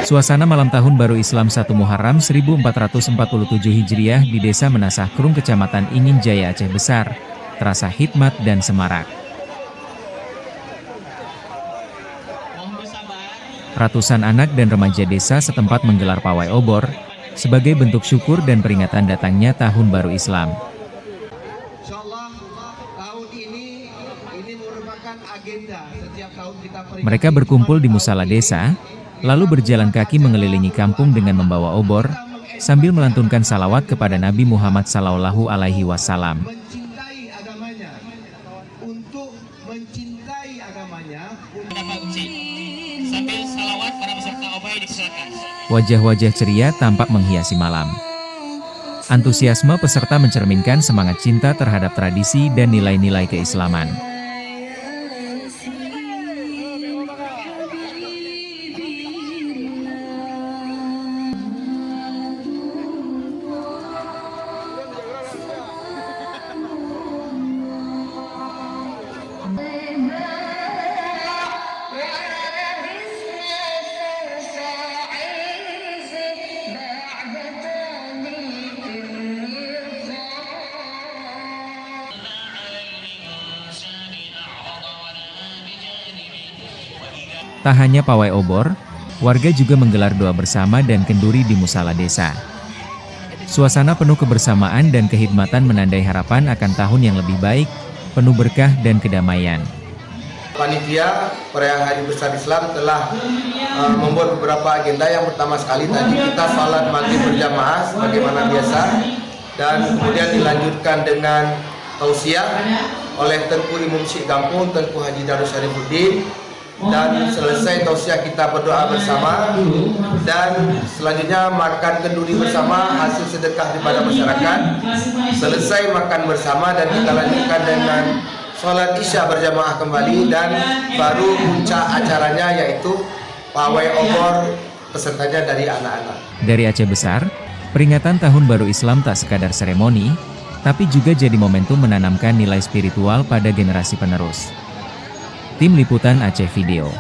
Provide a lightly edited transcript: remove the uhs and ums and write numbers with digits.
Suasana malam tahun baru Islam 1 Muharram 1447 Hijriah di Desa Menasah Krung, Kecamatan Ingin Jaya, Aceh Besar, terasa hikmat dan semarak. Ratusan anak dan remaja desa setempat menggelar pawai obor, sebagai bentuk syukur dan peringatan datangnya Tahun Baru Islam. Mereka berkumpul di musala desa, lalu berjalan kaki mengelilingi kampung dengan membawa obor, sambil melantunkan salawat kepada Nabi Muhammad SAW. Wajah-wajah ceria tampak menghiasi malam. Antusiasme peserta mencerminkan semangat cinta terhadap tradisi dan nilai-nilai keislaman. Tak hanya pawai obor, warga juga menggelar doa bersama dan kenduri di musala desa. Suasana penuh kebersamaan dan kehikmatan menandai harapan akan tahun yang lebih baik, penuh berkah dan kedamaian. Panitia perayaan Hari Besar Islam telah membuat beberapa agenda. Yang pertama sekali tadi kita salat maghrib berjamaah sebagaimana biasa, dan kemudian dilanjutkan dengan tausiah oleh Tengku Imam Syekh Gampung, Tengku Haji Darus Syarifuddin. Dan selesai tausiah kita berdoa bersama, dan selanjutnya makan kenduri bersama hasil sedekah daripada masyarakat. Selesai makan bersama dan kita lanjutkan dengan sholat isya berjamaah kembali, dan baru puncak acaranya yaitu pawai obor, pesertanya dari anak-anak. Dari Aceh Besar, peringatan Tahun Baru Islam tak sekadar seremoni, tapi juga jadi momentum menanamkan nilai spiritual pada generasi penerus. Tim Liputan Aceh Video.